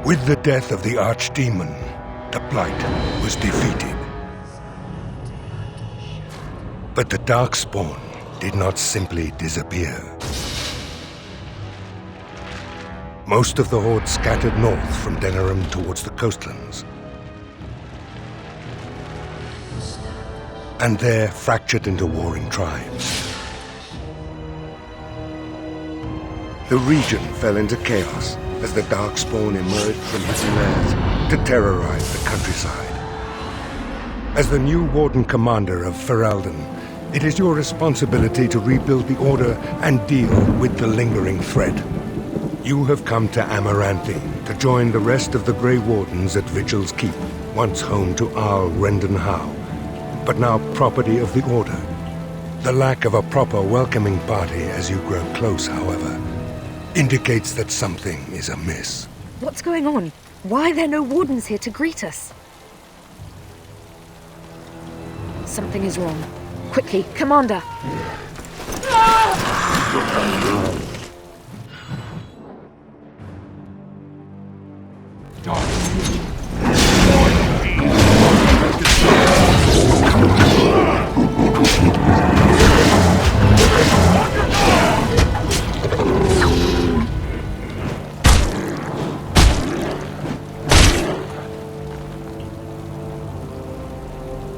With the death of the Archdemon, the Blight was defeated. But the Darkspawn did not simply disappear. Most of the Horde scattered north from Denerim towards the coastlands. And there fractured into warring tribes. The region fell into chaos as the Darkspawn emerged from hidden lairs to terrorize the countryside. As the new Warden Commander of Ferelden, it is your responsibility to rebuild the Order and deal with the lingering threat. You have come to Amaranthine to join the rest of the Grey Wardens at Vigil's Keep, once home to Arl Rendenhau, but now property of the Order. The lack of a proper welcoming party as you grow close, however, indicates that something is amiss. What's going on? Why are there no Wardens here to greet us? Something is wrong. Quickly, Commander!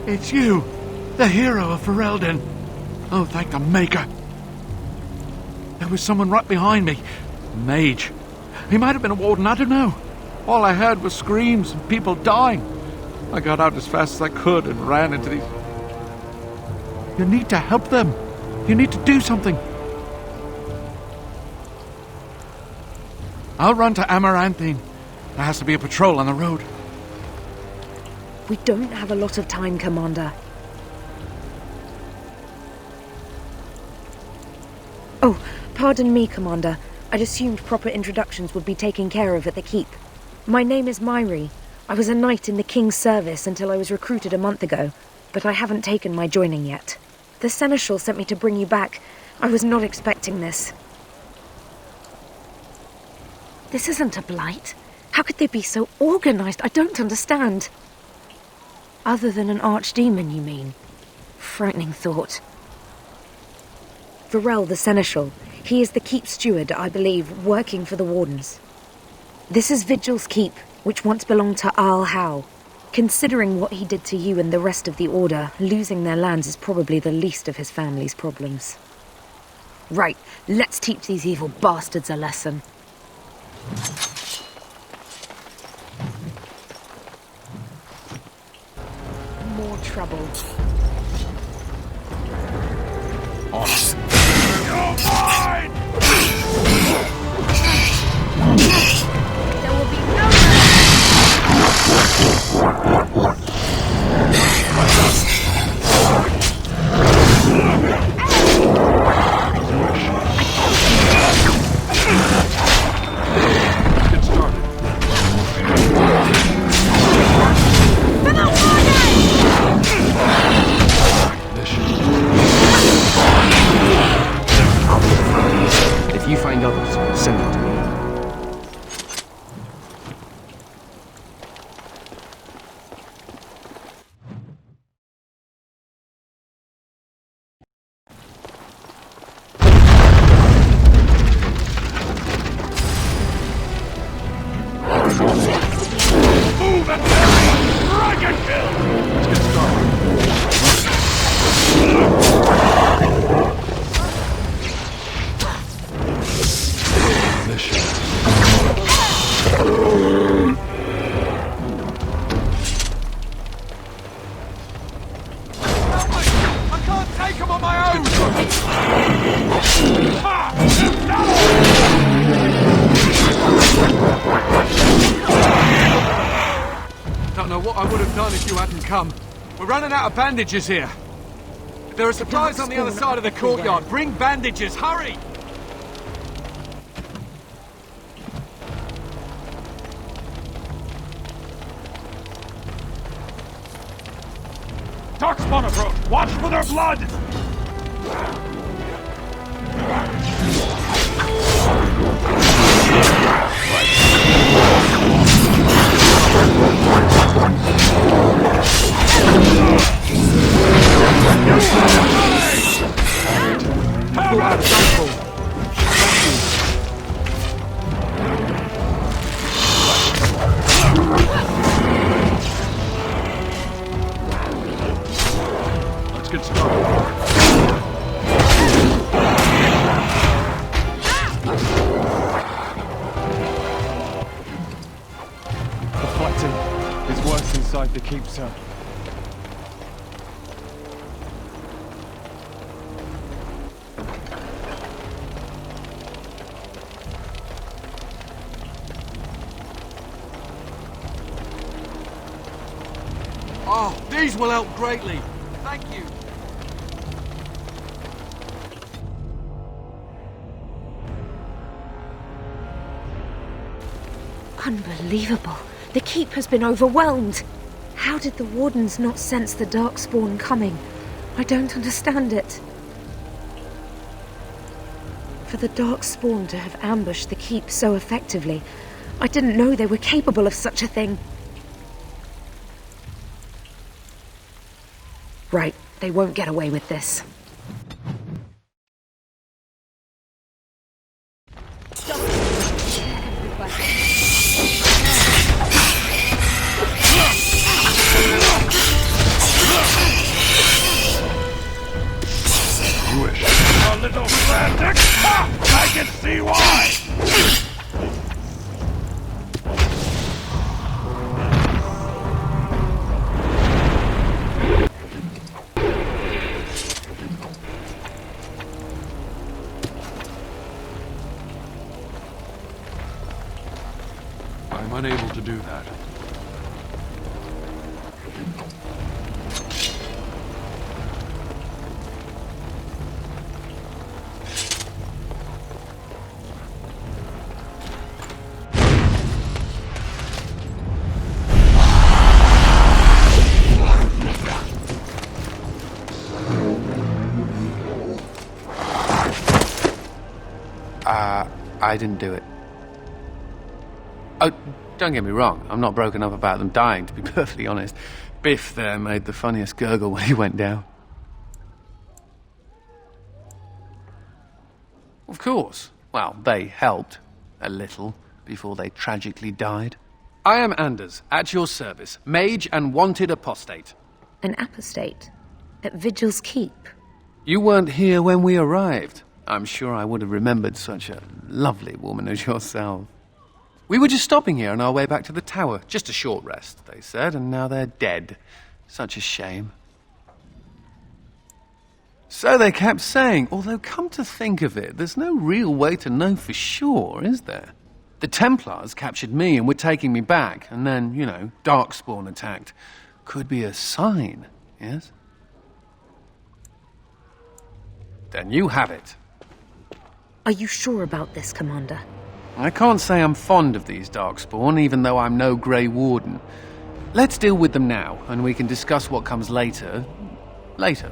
It's you, the hero of Ferelden. Oh, thank the Maker. There was someone right behind me. A mage. He might have been a warden, I don't know. All I heard was screams and people dying. I got out as fast as I could and ran into these... You need to help them. You need to do something. I'll run to Amaranthine. There has to be a patrol on the road. We don't have a lot of time, Commander. Oh, pardon me, Commander. I'd assumed proper introductions would be taken care of at the Keep. My name is Myri. I was a knight in the King's service until I was recruited a month ago, but I haven't taken my joining yet. The Seneschal sent me to bring you back. I was not expecting this. This isn't a blight. How could they be so organized? I don't understand. Other than an archdemon, you mean? Frightening thought. Varel the Seneschal. He is the Keep steward, I believe, working for the Wardens. This is Vigil's Keep, which once belonged to Arl Howe. Considering what he did to you and the rest of the Order, losing their lands is probably the least of his family's problems. Right, let's teach these evil bastards a lesson. More trouble. There will be no... Get started. For the If you find others, send them to me. Move and strike and kill! Let's get started. I can't take him on my own! Don't know what I would have done if you hadn't come. We're running out of bandages here. There are supplies on the other side of the courtyard. Bring bandages, hurry! Darkspawn approach! Watch for their blood! I've thought out a sample. Let's get started. The fighting is worse inside the keep, sir. Oh, these will help greatly. Thank you. Unbelievable. The keep has been overwhelmed. How did the Wardens not sense the Darkspawn coming? I don't understand it. For the Darkspawn to have ambushed the keep so effectively, I didn't know they were capable of such a thing. Right, they won't get away with this. A little frantic? Ha! I can see why! I'm unable to do that. I didn't do it. Oh, don't get me wrong, I'm not broken up about them dying, to be perfectly honest. Biff there made the funniest gurgle when he went down. Of course. Well, they helped. A little. Before they tragically died. I am Anders, at your service. Mage and wanted apostate. An apostate? At Vigil's Keep? You weren't here when we arrived. I'm sure I would have remembered such a lovely woman as yourself. We were just stopping here on our way back to the tower. Just a short rest, they said, and now they're dead. Such a shame. So they kept saying, although come to think of it, there's no real way to know for sure, is there? The Templars captured me and were taking me back, and then, you know, Darkspawn attacked. Could be a sign, yes? Then you have it. Are you sure about this, Commander? I can't say I'm fond of these Darkspawn, even though I'm no Grey Warden. Let's deal with them now, and we can discuss what comes later. Later.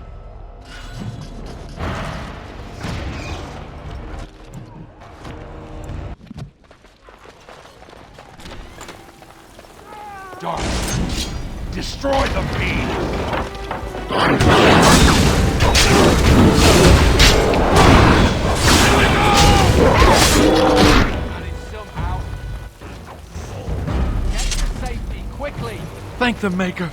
Dark. Destroy the beast! Thank the Maker.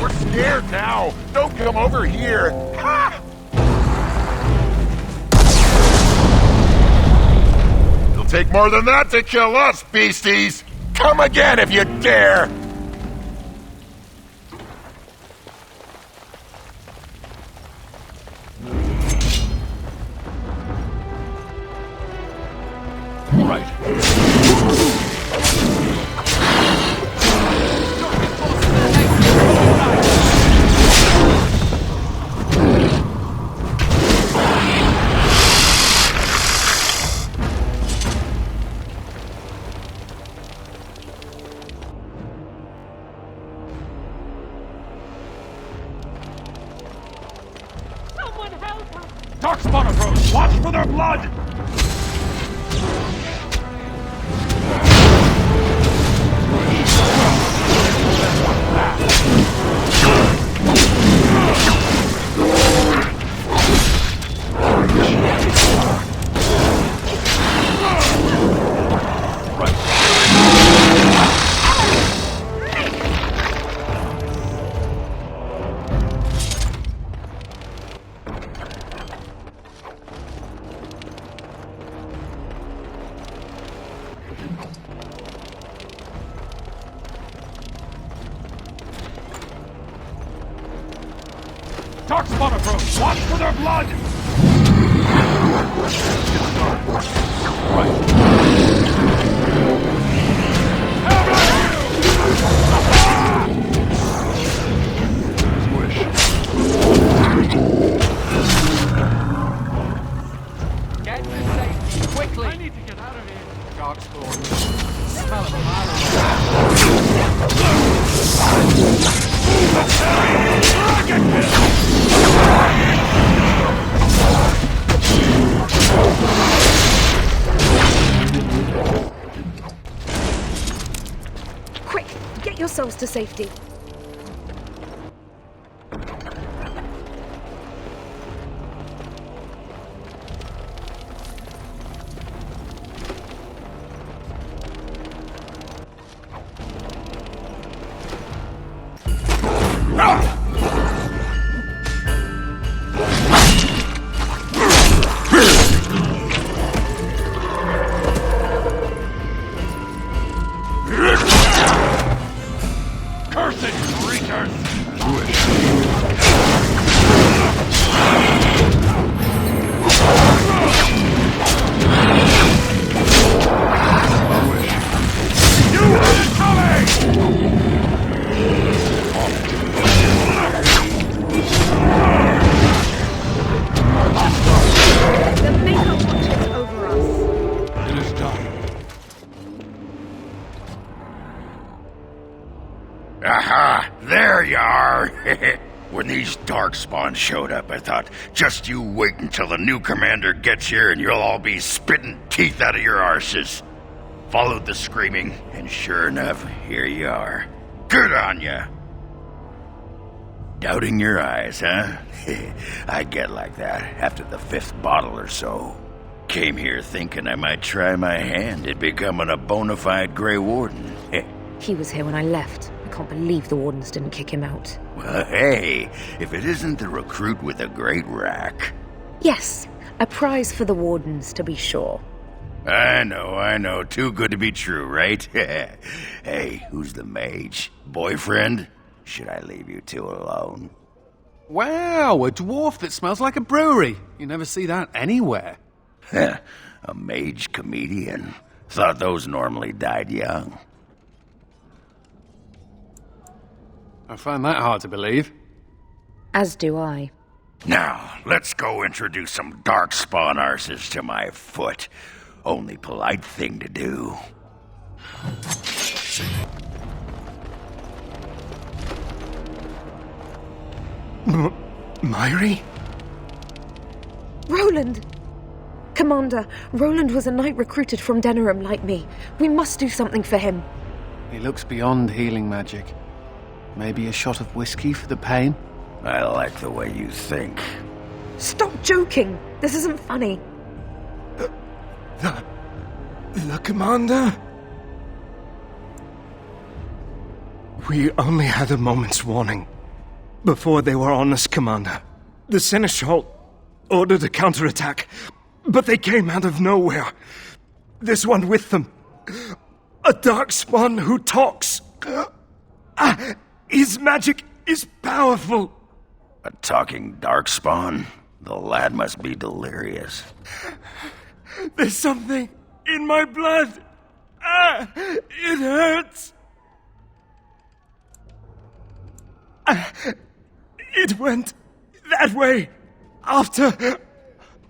We're scared now! Don't come over here! Ha! It'll take more than that to kill us, beasties! Come again if you dare! Darkspawn approach! Watch for their blood! Darkspawn approach! Watch for their blood! Get to safety, quickly! I need to get out of here. Darkspawn. Smell of a mile Quick, get yourselves to safety. Aha! There you are! When these Darkspawn showed up, I thought, just you wait until the new commander gets here and you'll all be spitting teeth out of your arses. Followed the screaming, and sure enough, here you are. Good on ya! Doubting your eyes, huh? I get like that after the 5th bottle or so. Came here thinking I might try my hand at becoming a bona fide Grey Warden. He was here when I left. I can't believe the Wardens didn't kick him out. Well, hey, if it isn't the recruit with a great rack. Yes, a prize for the Wardens, to be sure. I know. Too good to be true, right? Hey, who's the mage? Boyfriend? Should I leave you two alone? Wow, a dwarf that smells like a brewery. You never see that anywhere. A mage comedian. Thought those normally died young. I find that hard to believe. As do I. Now, let's go introduce some Darkspawn arses to my foot. Only polite thing to do. Myri? Roland! Commander, Roland was a knight recruited from Denerim like me. We must do something for him. He looks beyond healing magic. Maybe a shot of whiskey for the pain? I like the way you think. Stop joking! This isn't funny. The commander? We only had a moment's warning. Before they were on us, Commander, the Seneschal ordered a counterattack, but they came out of nowhere. There's one with them. A darkspawn who talks. His magic is powerful. A talking darkspawn? The lad must be delirious. There's something in my blood. It hurts. It went that way after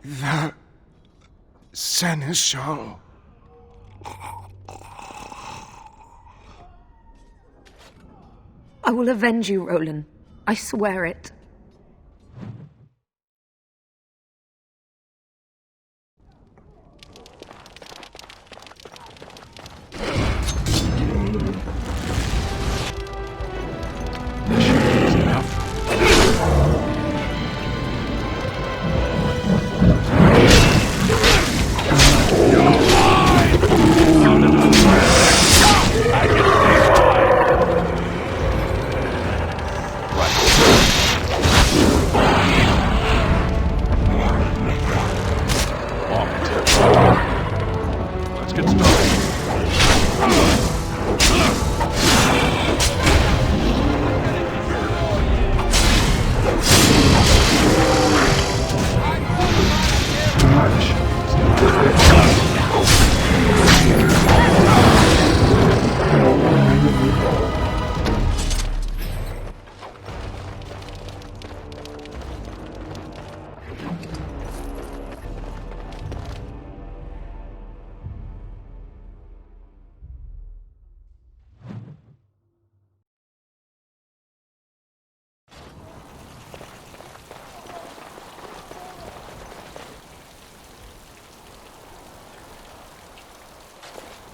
the Seneschal. I will avenge you, Roland. I swear it.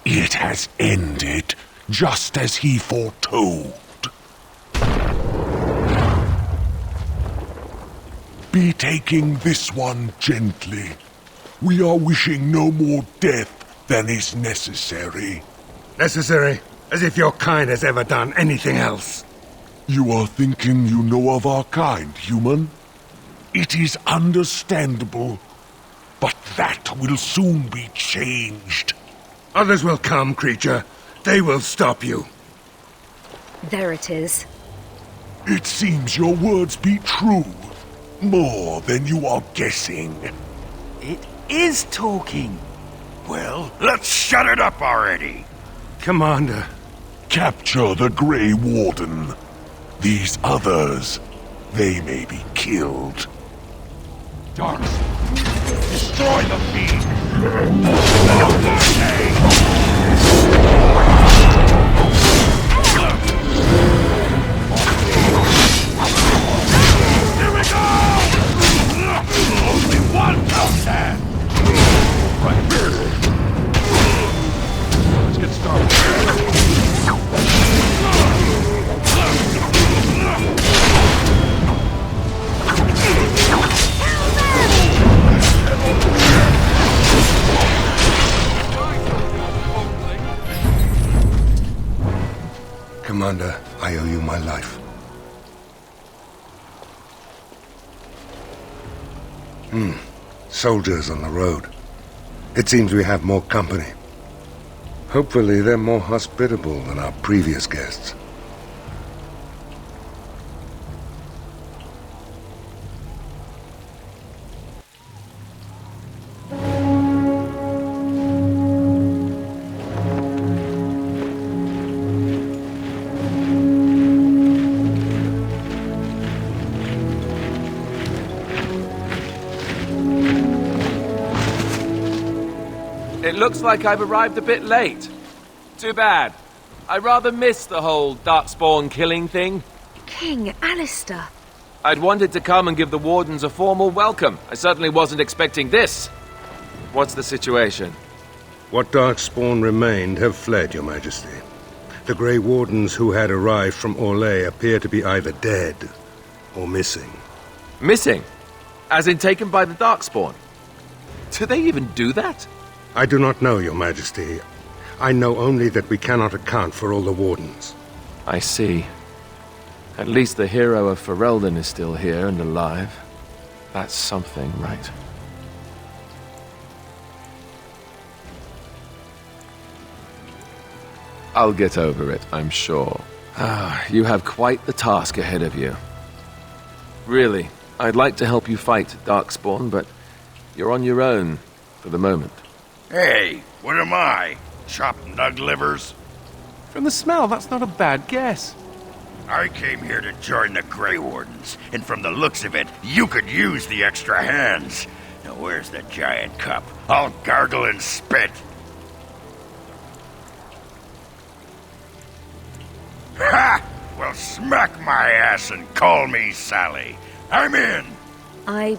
It has ended, just as he foretold. Be taking this one gently. We are wishing no more death than is necessary. Necessary? As if your kind has ever done anything else. You are thinking you know of our kind, human? It is understandable, but that will soon be changed. Others will come, creature. They will stop you. There it is. It seems your words be true. More than you are guessing. It is talking. Well, let's shut it up already. Commander. Capture the Grey Warden. These others, they may be killed. Darks, destroy the fiend. Here we go! Only one outside. Right. Let's get started. Commander, I owe you my life. Soldiers on the road. It seems we have more company. Hopefully they're more hospitable than our previous guests. It looks like I've arrived a bit late. Too bad. I rather missed the whole darkspawn killing thing. King Alistair. I'd wanted to come and give the Wardens a formal welcome. I certainly wasn't expecting this. What's the situation? What darkspawn remained have fled, Your Majesty. The Grey Wardens who had arrived from Orlais appear to be either dead or missing. Missing? As in taken by the darkspawn? Do they even do that? I do not know, Your Majesty. I know only that we cannot account for all the Wardens. I see. At least the hero of Ferelden is still here and alive. That's something, right? I'll get over it, I'm sure. You have quite the task ahead of you. Really, I'd like to help you fight Darkspawn, but you're on your own for the moment. Hey, what am I? Chopped nug livers? From the smell, that's not a bad guess. I came here to join the Grey Wardens, and from the looks of it, you could use the extra hands. Now where's the giant cup? I'll gargle and spit. Ha! Well, smack my ass and call me Sally. I'm in! I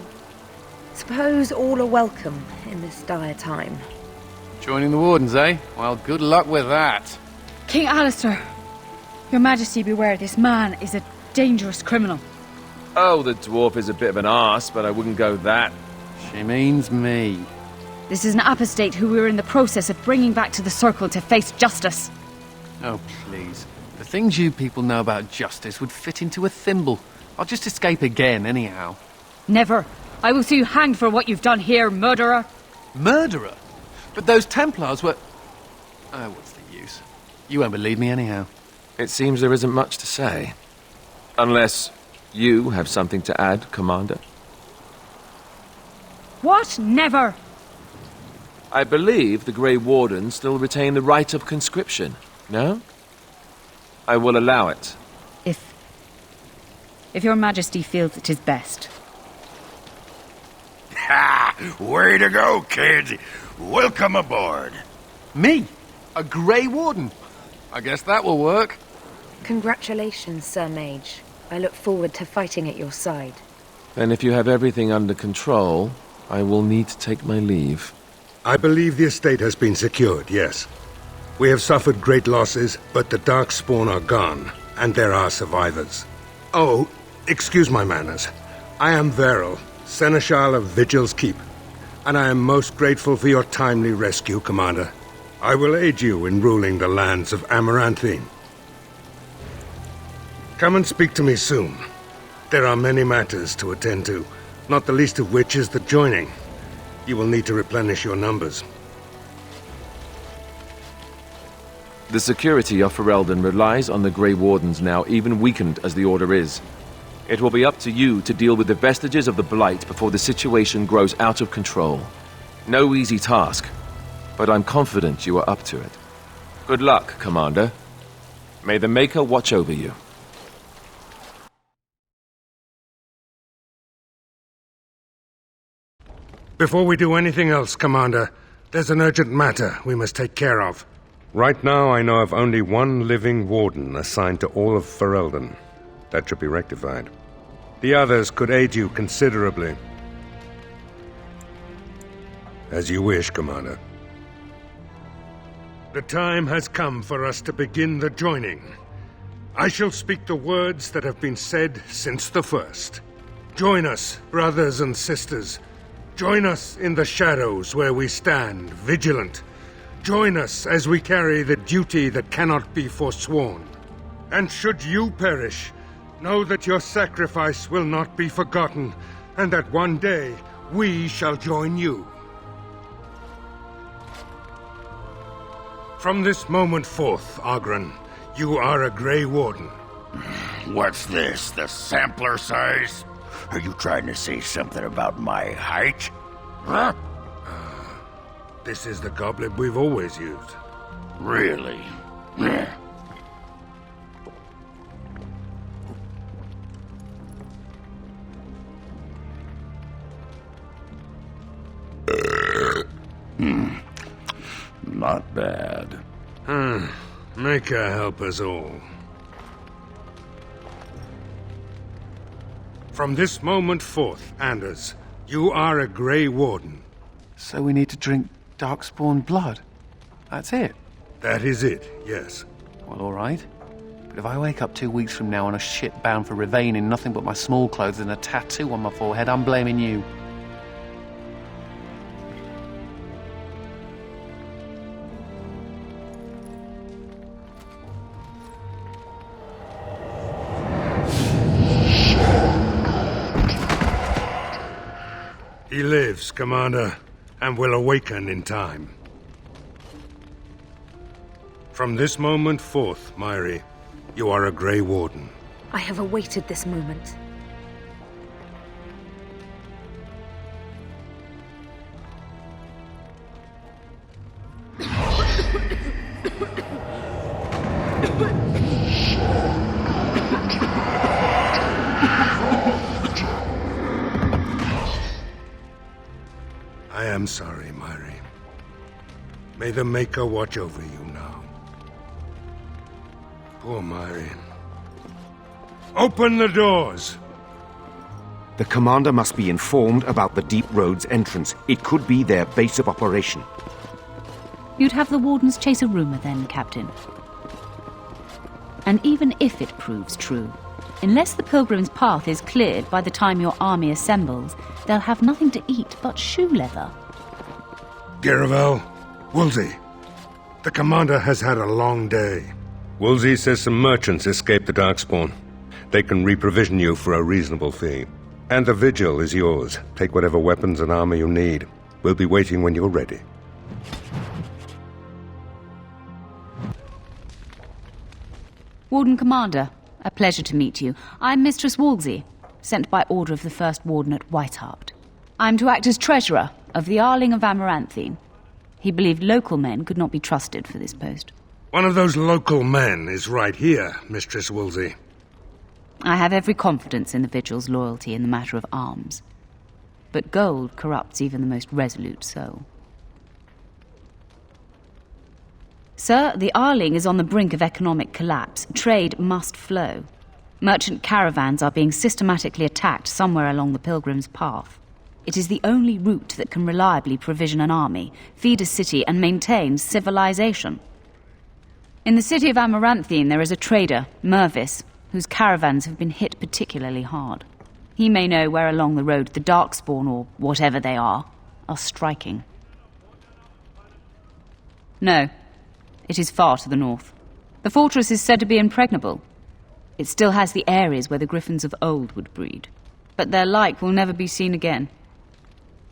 suppose all are welcome in this dire time. Joining the Wardens, eh? Well, good luck with that. King Alistair, Your Majesty beware, this man is a dangerous criminal. Oh, the dwarf is a bit of an arse, but I wouldn't go that. She means me. This is an apostate who we are in the process of bringing back to the Circle to face justice. Oh, please. The things you people know about justice would fit into a thimble. I'll just escape again, anyhow. Never. I will see you hanged for what you've done here, murderer. Murderer? But those Templars were... Oh, what's the use? You won't believe me anyhow. It seems there isn't much to say. Unless you have something to add, Commander. What? Never! I believe the Grey Wardens still retain the right of conscription, no? I will allow it. If Your Majesty feels it is best. Ha! Way to go, kid! Welcome aboard. Me? A Grey Warden? I guess that will work. Congratulations, Sir Mage. I look forward to fighting at your side. Then if you have everything under control, I will need to take my leave. I believe the estate has been secured, yes. We have suffered great losses, but the Darkspawn are gone, and there are survivors. Oh, excuse my manners. I am Veril, Seneschal of Vigil's Keep, and I am most grateful for your timely rescue, Commander. I will aid you in ruling the lands of Amaranthine. Come and speak to me soon. There are many matters to attend to, not the least of which is the joining. You will need to replenish your numbers. The security of Ferelden relies on the Grey Wardens now, even weakened as the Order is. It will be up to you to deal with the vestiges of the Blight before the situation grows out of control. No easy task, but I'm confident you are up to it. Good luck, Commander. May the Maker watch over you. Before we do anything else, Commander, there's an urgent matter we must take care of. Right now, I know of only one living warden assigned to all of Ferelden. That should be rectified. The others could aid you considerably. As you wish, Commander. The time has come for us to begin the joining. I shall speak the words that have been said since the first. Join us, brothers and sisters. Join us in the shadows where we stand, vigilant. Join us as we carry the duty that cannot be forsworn. And should you perish, know that your sacrifice will not be forgotten, and that one day we shall join you. From this moment forth, Oghren, you are a Grey Warden. What's this, the sampler size? Are you trying to say something about my height? Huh? This is the goblet we've always used. Really? Not bad. Maker help us all. From this moment forth, Anders, you are a Grey Warden. So we need to drink Darkspawn blood? That's it? That is it, yes. Well, all right. But if I wake up 2 weeks from now on a ship bound for Ravane in nothing but my small clothes and a tattoo on my forehead, I'm blaming you. He lives, Commander, and will awaken in time. From this moment forth, Myri, you are a Grey Warden. I have awaited this moment. I am sorry, Myri. May the Maker watch over you now. Poor Myri. Open the doors! The commander must be informed about the Deep Road's entrance. It could be their base of operation. You'd have the Wardens chase a rumor then, Captain. And even if it proves true, unless the Pilgrim's path is cleared by the time your army assembles, they'll have nothing to eat but shoe leather. Giravel, Woolsey, the commander has had a long day. Woolsey says some merchants escaped the Darkspawn. They can reprovision you for a reasonable fee. And the vigil is yours. Take whatever weapons and armor you need. We'll be waiting when you're ready. Warden Commander, a pleasure to meet you. I'm Mistress Wolsey, sent by order of the First Warden at Whitehart. I'm to act as treasurer of the Arling of Amaranthine. He believed local men could not be trusted for this post. One of those local men is right here, Mistress Wolsey. I have every confidence in the Vigil's loyalty in the matter of arms. But gold corrupts even the most resolute soul. Sir, the Arling is on the brink of economic collapse. Trade must flow. Merchant caravans are being systematically attacked somewhere along the Pilgrim's path. It is the only route that can reliably provision an army, feed a city, and maintain civilization. In the city of Amaranthine there is a trader, Mervis, whose caravans have been hit particularly hard. He may know where along the road the Darkspawn, or whatever they are striking. No, it is far to the north. The fortress is said to be impregnable. It still has the areas where the griffins of old would breed, but their like will never be seen again.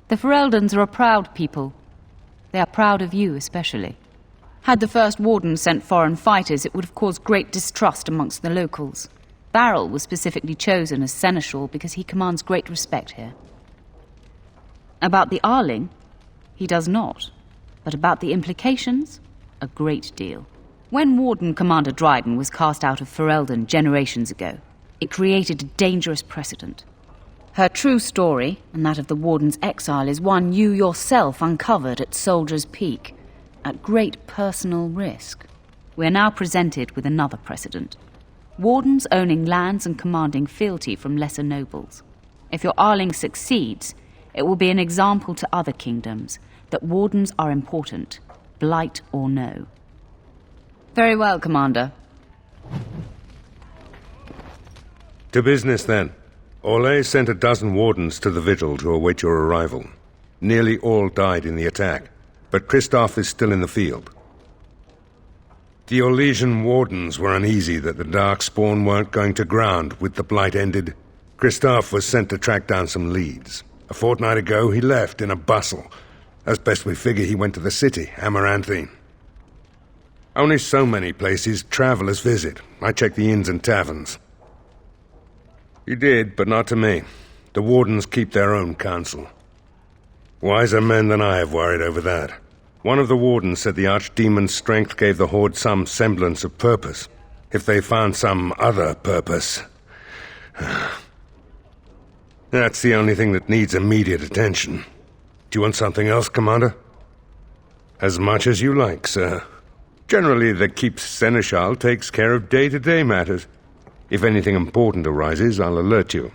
The Fereldans are a proud people. They are proud of you especially. Had the First Warden sent foreign fighters, it would have caused great distrust amongst the locals. Barrel was specifically chosen as seneschal because he commands great respect here. About the Arling, he does not. But about the implications, a great deal. When Warden Commander Dryden was cast out of Ferelden generations ago, it created a dangerous precedent. Her true story, and that of the Warden's exile, is one you yourself uncovered at Soldier's Peak, at great personal risk. We are now presented with another precedent. Wardens owning lands and commanding fealty from lesser nobles. If your Arling succeeds, it will be an example to other kingdoms that Wardens are important, blight or no. Very well, Commander. To business, then. Orlais sent a dozen Wardens to the Vigil to await your arrival. Nearly all died in the attack, but Christoph is still in the field. The Orlesian Wardens were uneasy that the Darkspawn weren't going to ground with the Blight ended. Christoph was sent to track down some leads. A fortnight ago, he left in a bustle. As best we figure, he went to the city, Amaranthine. Only so many places travelers visit. I checked the inns and taverns. He did, but not to me. The Wardens keep their own counsel. Wiser men than I have worried over that. One of the Wardens said the Archdemon's strength gave the Horde some semblance of purpose. If they found some other purpose... That's the only thing that needs immediate attention. Do you want something else, Commander? As much as you like, sir. Generally, the Keep's Seneschal takes care of day-to-day matters. If anything important arises, I'll alert you.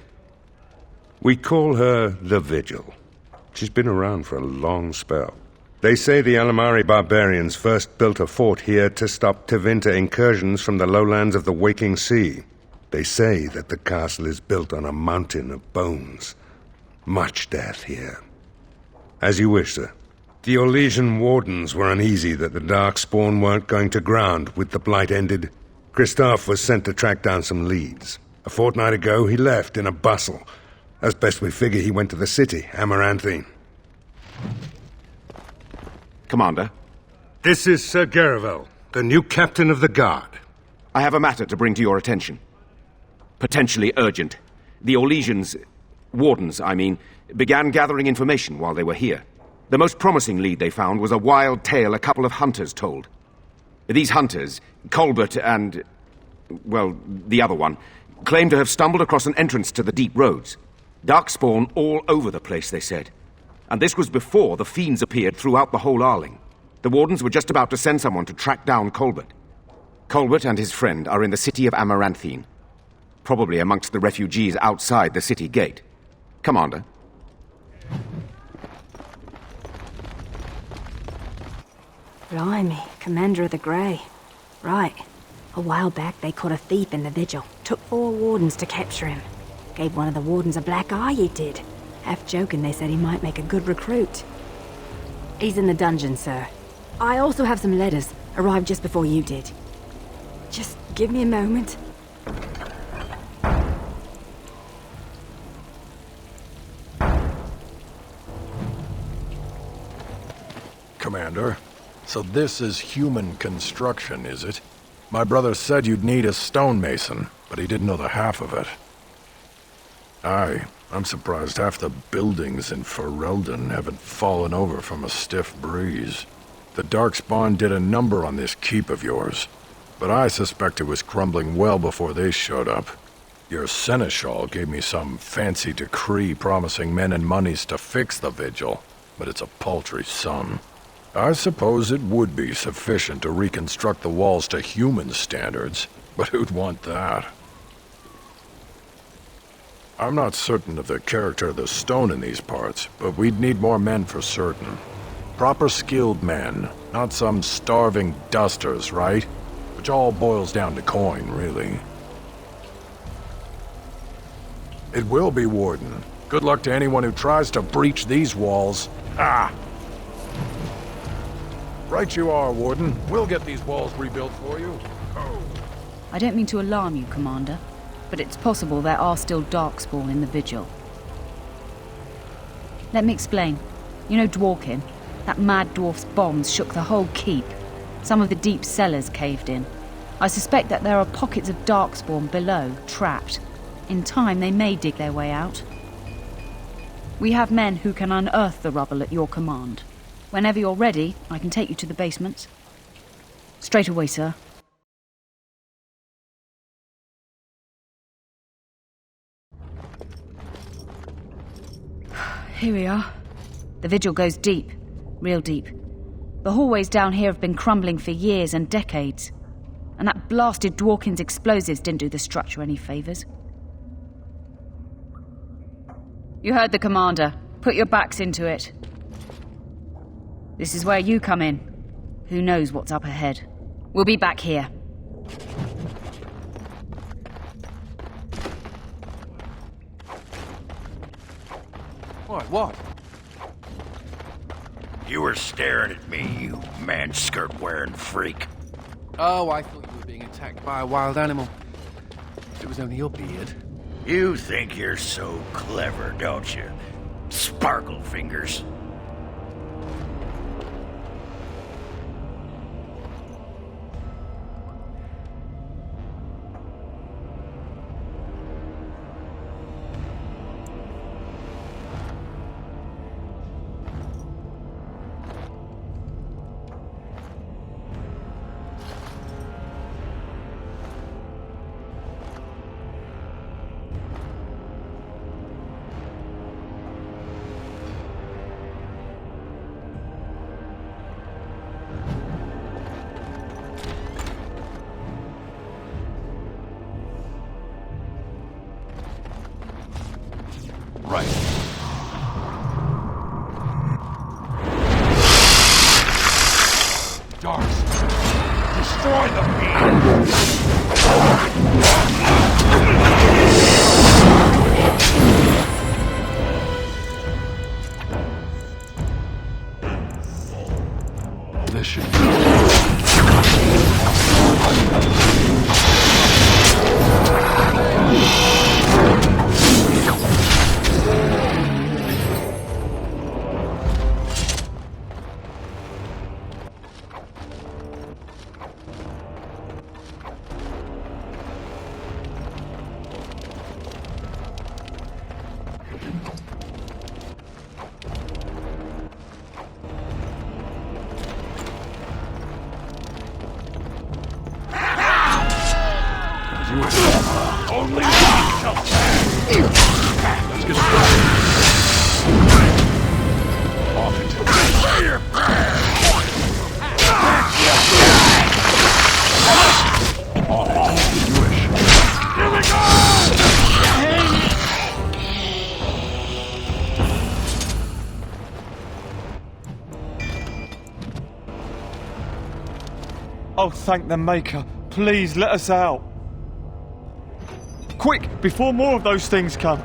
We call her the Vigil. She's been around for a long spell. They say the Alamari barbarians first built a fort here to stop Tevinter incursions from the lowlands of the Waking Sea. They say that the castle is built on a mountain of bones. Much death here. As you wish, sir. The Orlesian Wardens were uneasy that the Darkspawn weren't going to ground with the Blight ended. Christoph was sent to track down some leads. A fortnight ago, he left in a bustle. As best we figure, he went to the city, Amaranthine. Commander? This is Sir Garavel, the new captain of the guard. I have a matter to bring to your attention. Potentially urgent. The Orlesians, Wardens, I mean, began gathering information while they were here. The most promising lead they found was a wild tale a couple of hunters told. These hunters, Colbert and, well, the other one, claimed to have stumbled across an entrance to the deep roads. Darkspawn all over the place, they said. And this was before the fiends appeared throughout the whole Arling. The Wardens were just about to send someone to track down Colbert. Colbert and his friend are in the city of Amaranthine. Probably amongst the refugees outside the city gate. Commander. Blimey, Commander of the Grey. Right. A while back they caught a thief in the vigil. Took 4 wardens to capture him. Gave one of the wardens a black eye, he did. Half joking, they said he might make a good recruit. He's in the dungeon, sir. I also have some letters. Arrived just before you did. Just give me a moment. Commander, so this is human construction, is it? My brother said you'd need a stonemason, but he didn't know the half of it. Aye, I'm surprised half the buildings in Ferelden haven't fallen over from a stiff breeze. The Darkspawn did a number on this keep of yours, but I suspect it was crumbling well before they showed up. Your seneschal gave me some fancy decree promising men and monies to fix the vigil, but it's a paltry sum. I suppose it would be sufficient to reconstruct the walls to human standards, but who'd want that? I'm not certain of the character of the stone in these parts, but we'd need more men for certain. Proper skilled men, not some starving dusters, right? Which all boils down to coin, really. It will be, Warden. Good luck to anyone who tries to breach these walls. Ah! Right you are, Warden. We'll get these walls rebuilt for you. Oh. I don't mean to alarm you, Commander, but it's possible there are still Darkspawn in the vigil. Let me explain. You know Dworkin? That mad dwarf's bombs shook the whole keep. Some of the deep cellars caved in. I suspect that there are pockets of Darkspawn below, trapped. In time, they may dig their way out. We have men who can unearth the rubble at your command. Whenever you're ready, I can take you to the basements. Straight away, sir. Here we are. The vigil goes deep. Real deep. The hallways down here have been crumbling for years and decades. And that blasted Dworkin's explosives didn't do the structure any favours. You heard the commander. Put your backs into it. This is where you come in. Who knows what's up ahead? We'll be back here. What? You were staring at me, you man-skirt-wearing freak. Oh, I thought you were being attacked by a wild animal. It was only your beard. You think you're so clever, don't you? Sparkle fingers. Right. Darks, destroy the beam! This should Oh, thank the Maker. Please, let us out. Quick, before more of those things come.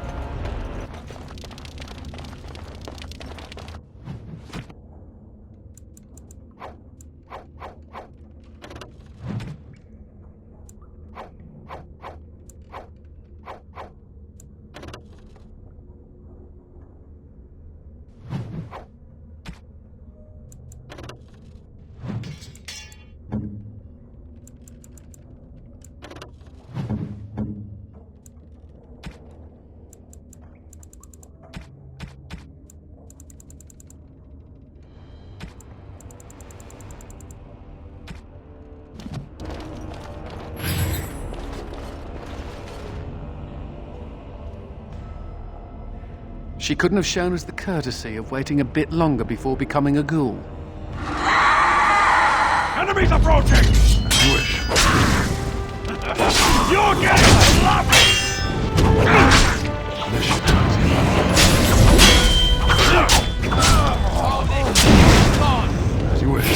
She couldn't have shown us the courtesy of waiting a bit longer before becoming a ghoul. Enemies approaching! Jewish. You're getting sloppy! As you wish.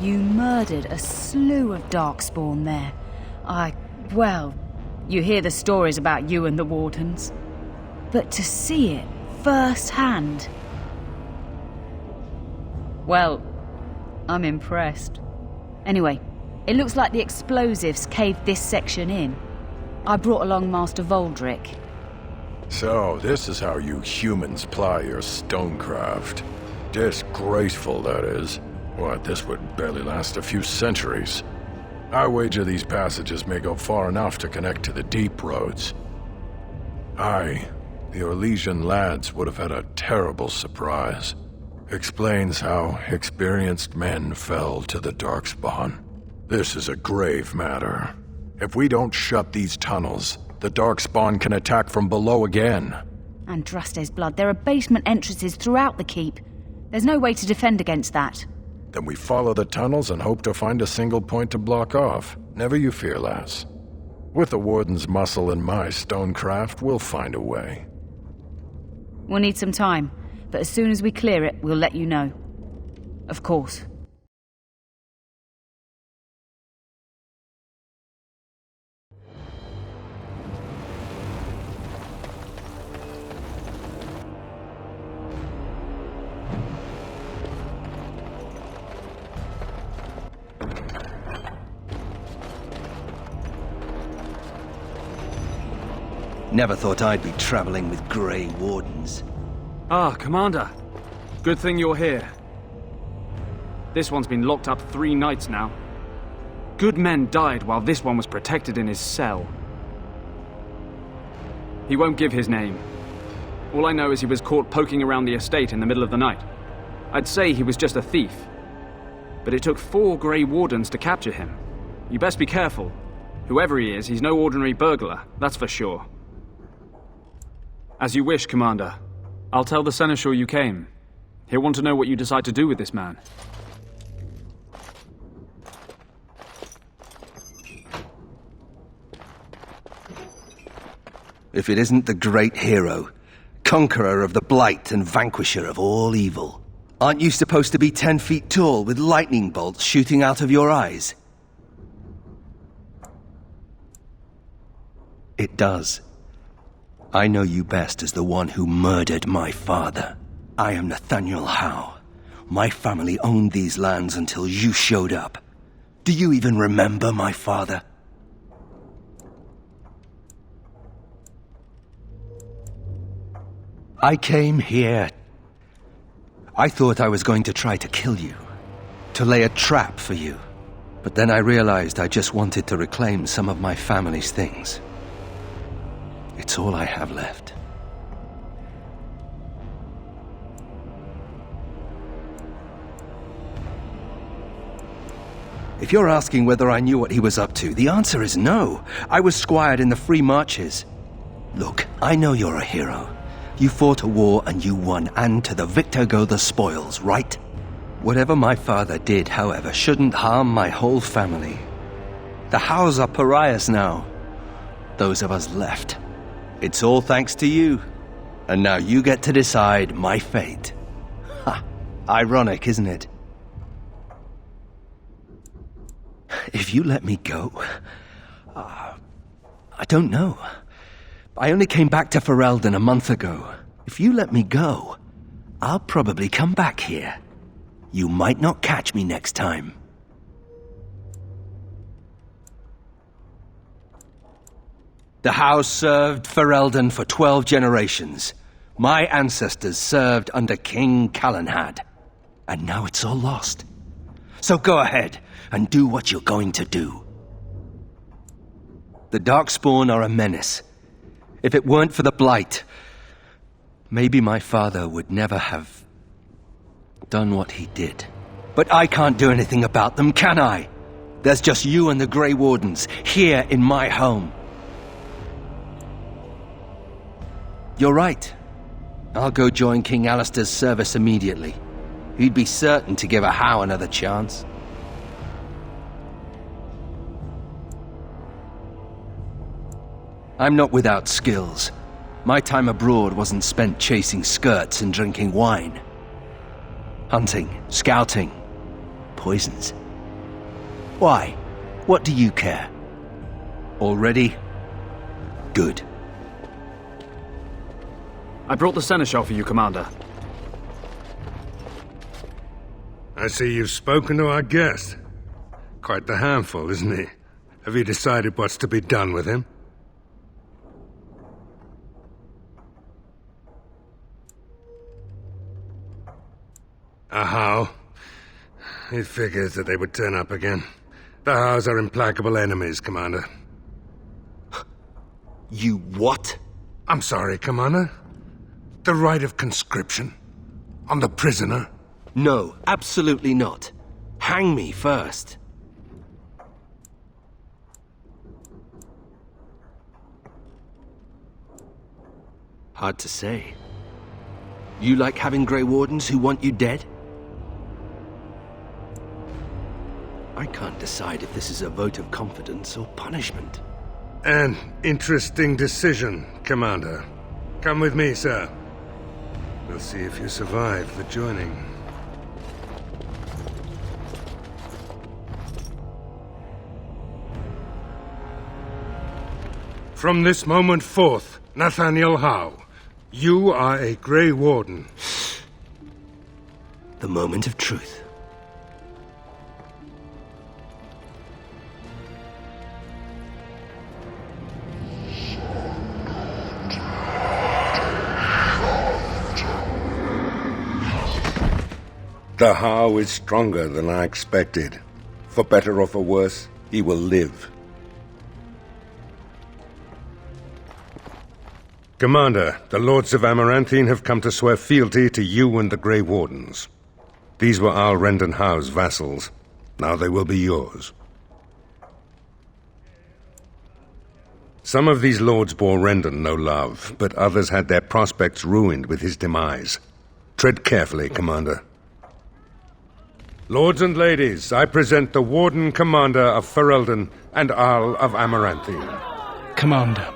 You murdered a slew of Darkspawn there. Well, you hear the stories about you and the Wardens. But to see it firsthand... Well, I'm impressed. Anyway, it looks like the explosives caved this section in. I brought along Master Voldrick. So, this is how you humans ply your stonecraft. Disgraceful, that is. What, this would barely last a few centuries. I wager these passages may go far enough to connect to the deep roads. The Orlesian lads would have had a terrible surprise. Explains how experienced men fell to the Darkspawn. This is a grave matter. If we don't shut these tunnels, the Darkspawn can attack from below again. Andraste's blood, there are basement entrances throughout the keep. There's no way to defend against that. Then we follow the tunnels and hope to find a single point to block off. Never you fear, lass. With the Warden's muscle and my stonecraft, we'll find a way. We'll need some time, but as soon as we clear it, we'll let you know. Of course. Never thought I'd be traveling with Grey Wardens. Ah, Commander. Good thing you're here. This one's been locked up 3 nights now. Good men died while this one was protected in his cell. He won't give his name. All I know is he was caught poking around the estate in the middle of the night. I'd say he was just a thief. But it took 4 Grey Wardens to capture him. You best be careful. Whoever he is, he's no ordinary burglar, that's for sure. As you wish, Commander. I'll tell the Seneschal you came. He'll want to know what you decide to do with this man. If it isn't the great hero, conqueror of the Blight and vanquisher of all evil. Aren't you supposed to be 10 feet tall with lightning bolts shooting out of your eyes? It does. I know you best as the one who murdered my father. I am Nathanial Howe. My family owned these lands until you showed up. Do you even remember my father? I came here. I thought I was going to try to kill you, to lay a trap for you. But then I realized I just wanted to reclaim some of my family's things. It's all I have left. If you're asking whether I knew what he was up to, the answer is no. I was squired in the Free Marches. Look, I know you're a hero, You fought a war and you won, and to the victor go the spoils, right? Whatever my father did, however, shouldn't harm my whole family. The Howes are pariahs now. Those of us left. It's all thanks to you. And now you get to decide my fate. Ha! Ironic, isn't it? If you let me go... I don't know. I only came back to Ferelden a month ago. If you let me go, I'll probably come back here. You might not catch me next time. The house served Ferelden for 12 generations. My ancestors served under King Calenhad. And now it's all lost. So go ahead and do what you're going to do. The Darkspawn are a menace. If it weren't for the Blight, maybe my father would never have done what he did. But I can't do anything about them, can I? There's just you and the Grey Wardens here in my home. You're right. I'll go join King Alistair's service immediately. He'd be certain to give a Howe another chance. I'm not without skills. My time abroad wasn't spent chasing skirts and drinking wine. Hunting, scouting, poisons. Why? What do you care? All ready? Good. I brought the seneschal for you, Commander. I see you've spoken to our guest. Quite the handful, isn't he? Have you decided what's to be done with him? A Howe. It figures that they would turn up again. The Howes are implacable enemies, Commander. You what? I'm sorry, Commander. The right of conscription. On the prisoner. No, absolutely not. Hang me first. Hard to say. You like having Grey Wardens who want you dead? I can't decide if this is a vote of confidence or punishment. An interesting decision, Commander. Come with me, sir. We'll see if you survive the joining. From this moment forth, Nathanial Howe, you are a Grey Warden. The moment of truth. The Howe is stronger than I expected. For better or for worse, he will live. Commander, the Lords of Amaranthine have come to swear fealty to you and the Grey Wardens. These were Al Rendon Howe's vassals. Now they will be yours. Some of these lords bore Rendon no love, but others had their prospects ruined with his demise. Tread carefully, Commander. Lords and ladies, I present the Warden Commander of Ferelden and Arl of Amaranthine. Commander.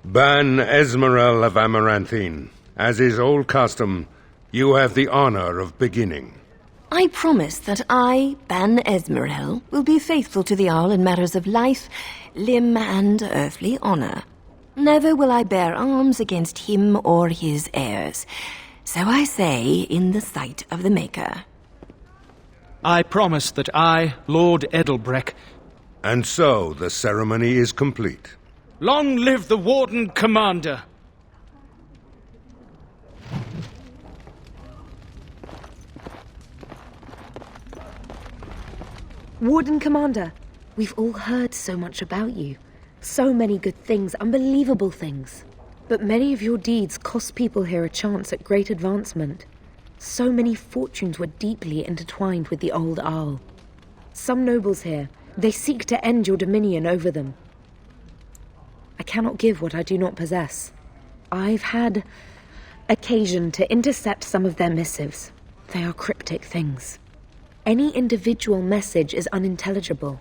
Ban Esmerel of Amaranthine. As is old custom, you have the honor of beginning. I promise that I, Ban Esmerel, will be faithful to the Arl in matters of life, limb, and earthly honor. Never will I bear arms against him or his heirs. So I say, in the sight of the Maker. I promise that I, Lord Edelbreck... And so the ceremony is complete. Long live the Warden Commander! Warden Commander, we've all heard so much about you. So many good things, unbelievable things. But many of your deeds cost people here a chance at great advancement. So many fortunes were deeply intertwined with the old Arl. Some nobles here, they seek to end your dominion over them. I cannot give what I do not possess. I've had occasion to intercept some of their missives. They are cryptic things. Any individual message is unintelligible,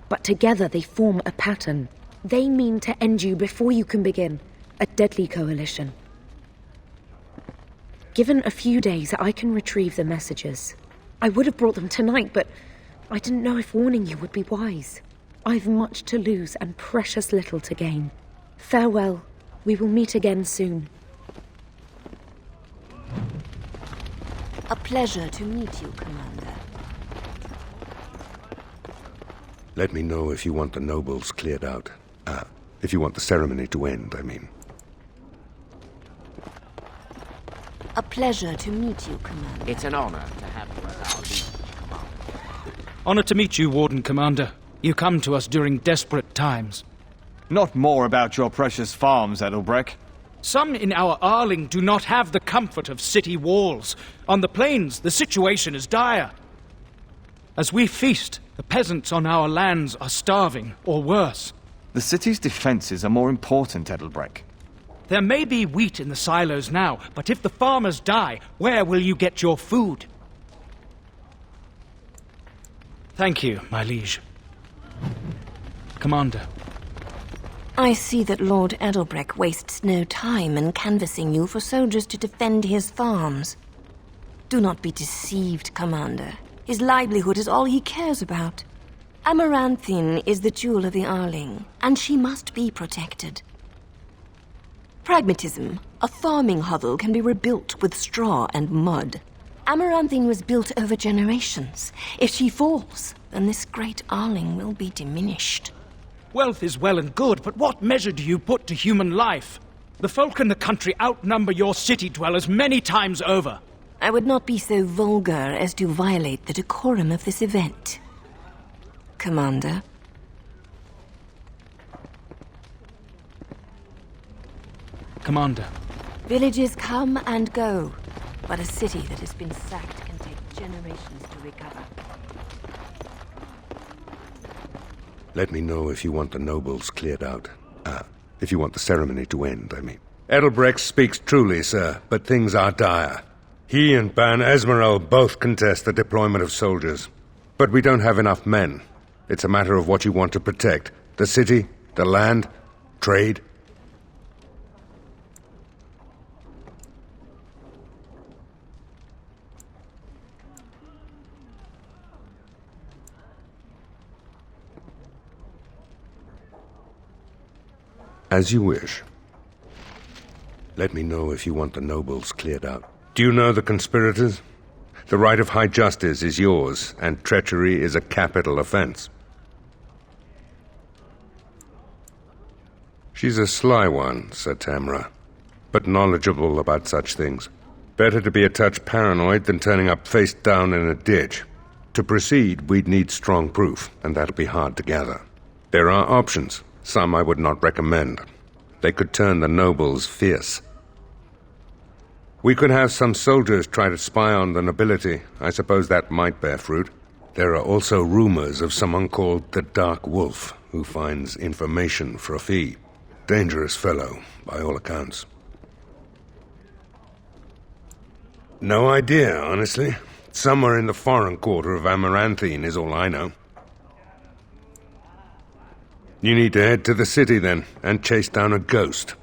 but together they form a pattern. They mean to end you before you can begin. A deadly coalition. Given a few days, I can retrieve the messages. I would have brought them tonight, but I didn't know if warning you would be wise. I've much to lose and precious little to gain. Farewell. We will meet again soon. A pleasure to meet you, Commander. Let me know if you want the nobles cleared out. If you want the ceremony to end, I mean. A pleasure to meet you, Commander. It's an honor to have you as our liege, Commander. Honor to meet you, Warden Commander. You come to us during desperate times. Not more about your precious farms, Edelbrecht. Some in our Arling do not have the comfort of city walls. On the plains, the situation is dire. As we feast, the peasants on our lands are starving, or worse. The city's defenses are more important, Edelbrecht. There may be wheat in the silos now, but if the farmers die, where will you get your food? Thank you, my liege. Commander. I see that Lord Edelbrecht wastes no time in canvassing you for soldiers to defend his farms. Do not be deceived, Commander. His livelihood is all he cares about. Amaranthine is the jewel of the Arling, and she must be protected. Pragmatism. A farming hovel can be rebuilt with straw and mud. Amaranthine was built over generations. If she falls, then this great Arling will be diminished. Wealth is well and good, but what measure do you put to human life? The folk in the country outnumber your city dwellers many times over. I would not be so vulgar as to violate the decorum of this event. Commander. Commander. Villages come and go, but a city that has been sacked can take generations to recover. Let me know if you want the nobles cleared out. If you want the ceremony to end, I mean. Edelbrecht speaks truly, sir, but things are dire. He and Ban Esmeralda both contest the deployment of soldiers. But we don't have enough men. It's a matter of what you want to protect. The city, the land, trade. As you wish. Let me know if you want the nobles cleared out. Do you know the conspirators? The right of high justice is yours, and treachery is a capital offense. She's a sly one, Sir Tamra, but knowledgeable about such things. Better to be a touch paranoid than turning up face down in a ditch. To proceed, we'd need strong proof, and that'll be hard to gather. There are options. Some I would not recommend. They could turn the nobles fierce. We could have some soldiers try to spy on the nobility. I suppose that might bear fruit. There are also rumors of someone called the Dark Wolf, who finds information for a fee. Dangerous fellow, by all accounts. No idea, honestly. Somewhere in the foreign quarter of Amaranthine is all I know. You need to head to the city, then, and chase down a ghost.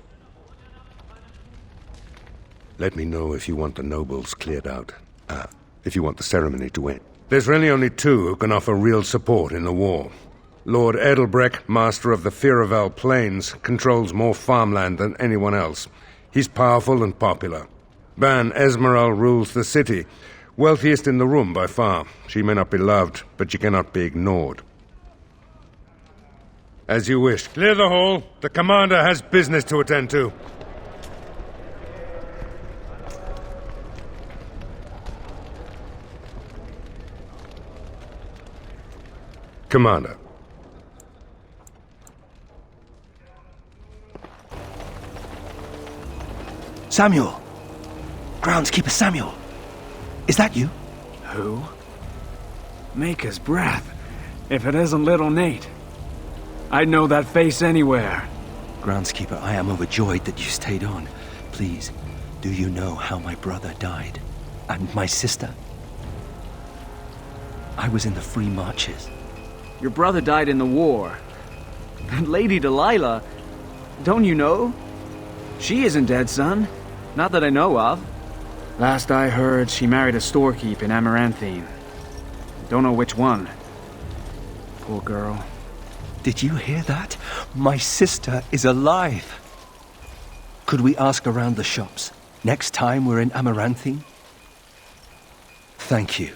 Let me know if you want the nobles cleared out. If you want the ceremony to end. There's really only two who can offer real support in the war. Lord Edelbrecht, master of the Firavel Plains, controls more farmland than anyone else. He's powerful and popular. Ban Esmeralda rules the city. Wealthiest in the room by far. She may not be loved, but she cannot be ignored. As you wish. Clear the hall. The commander has business to attend to. Commander. Samuel! Groundskeeper Samuel! Is that you? Who? Maker's breath. If it isn't little Nate. I'd know that face anywhere. Groundskeeper, I am overjoyed that you stayed on. please, do you know how my brother died? And my sister? I was in the Free Marches. Your brother died in the war. But Lady Delilah, don't you know? She isn't dead, son. Not that I know of. Last I heard, she married a storekeep in Amaranthine. Don't know which one. Poor girl. Did you hear that? My sister is alive. Could we ask around the shops next time we're in Amaranthine? Thank you.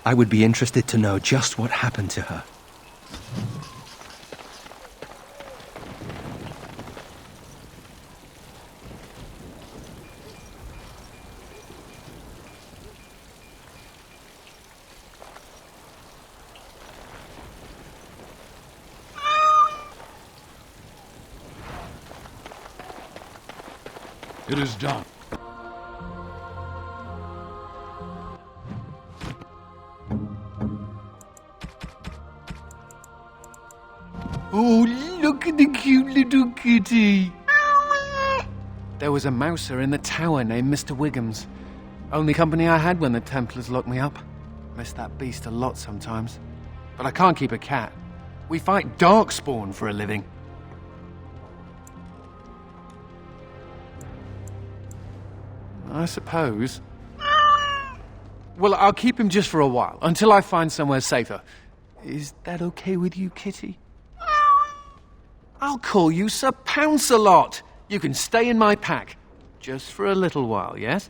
I would be interested to know just what happened to her. It is done. Oh, look at the cute little kitty. There was a mouser in the tower named Mr. Wiggums. Only company I had when the Templars locked me up. Miss that beast a lot sometimes. But I can't keep a cat. We fight darkspawn for a living. I suppose. Well, I'll keep him just for a while, until I find somewhere safer. Is that okay with you, kitty? I'll call you Sir Pounce-a-lot. You can stay in my pack. Just for a little while, yes?